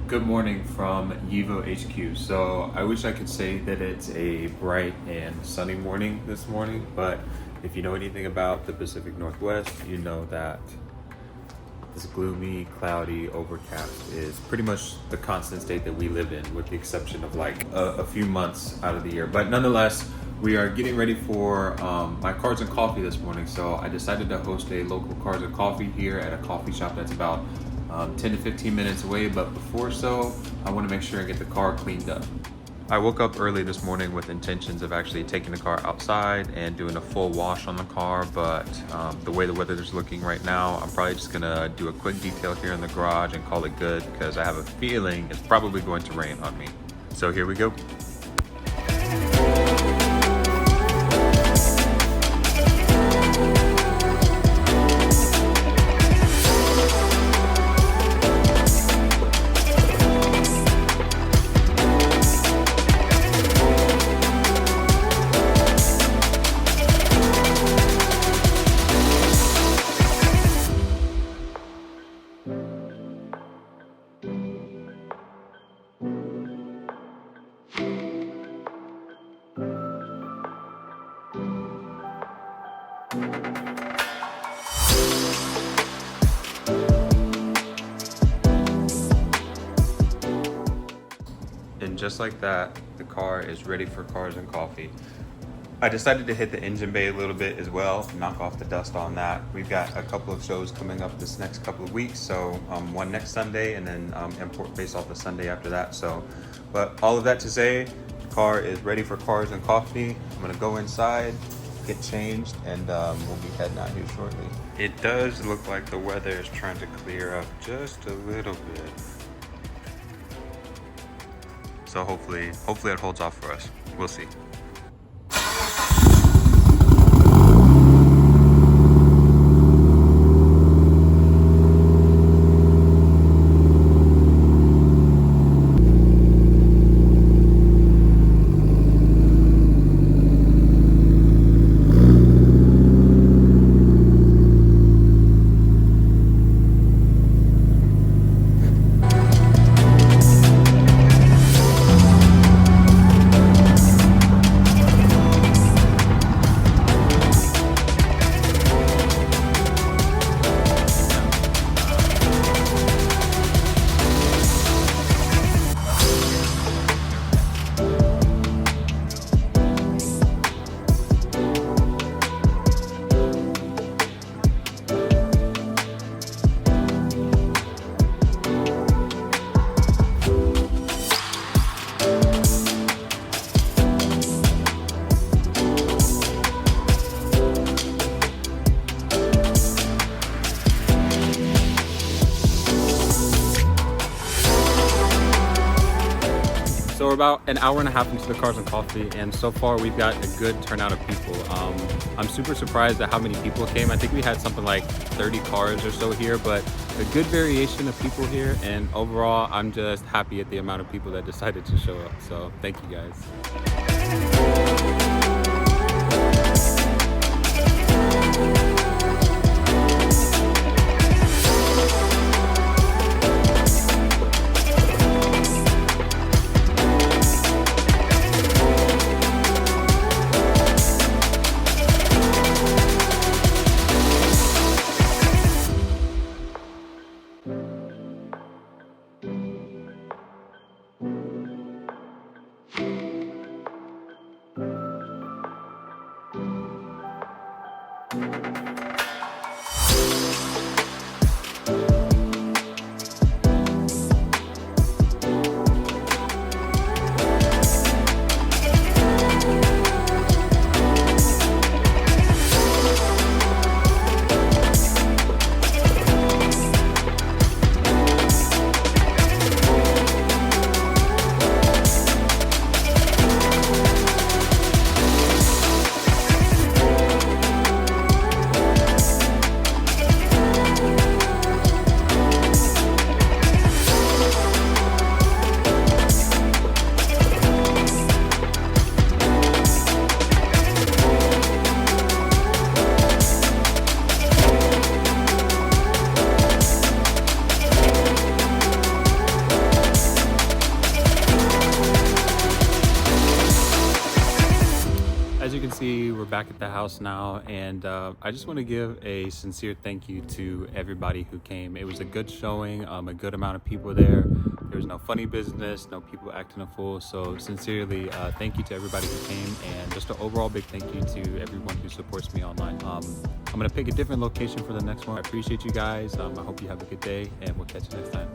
Good morning from YEEEVO HQ. So I wish I could say that it's a bright and sunny morning this morning, but if you know anything about the Pacific Northwest, you know that this gloomy, cloudy, overcast is pretty much the constant state that we live in, with the exception of like a few months out of the year. But nonetheless, we are getting ready for my Cards and Coffee this morning. So I decided to host a local Cards and Coffee here at a coffee shop that's about 10 to 15 minutes away. But before so, I want to make sure I get the car cleaned up. I woke up early this morning with intentions of actually taking the car outside and doing a full wash on the car, but the way the weather is looking right now, I'm probably just gonna do a quick detail here in the garage and call it good, because I have a feeling it's probably going to rain on me. So here we go. And just like that, the car is ready for Cars and Coffee. I decided to hit the engine bay a little bit as well, knock off the dust on that. We've got a couple of shows coming up this next couple of weeks. So one next Sunday and then import face off the Sunday after that. So, but all of that to say, the car is ready for Cars and Coffee. I'm gonna go inside, get changed, and we'll be heading out here shortly. It does look like the weather is trying to clear up just a little bit. So hopefully it holds off for us. We'll see. So we're about an hour and a half into the Cars and Coffee, and so far we've got a good turnout of people. I'm super surprised at how many people came. I think we had something like 30 cars or so here, but a good variation of people here, and overall I'm just happy at the amount of people that decided to show up. So thank you guys. see, we're back at the house now, and I just want to give a sincere thank you to everybody who came. It was a good showing, a good amount of people there. There was no funny business, no people acting a fool. So sincerely, thank you to everybody who came, and just an overall big thank you to everyone who supports me online. I'm gonna pick a different location for the next one. I appreciate you guys. I hope you have a good day, and we'll catch you next time.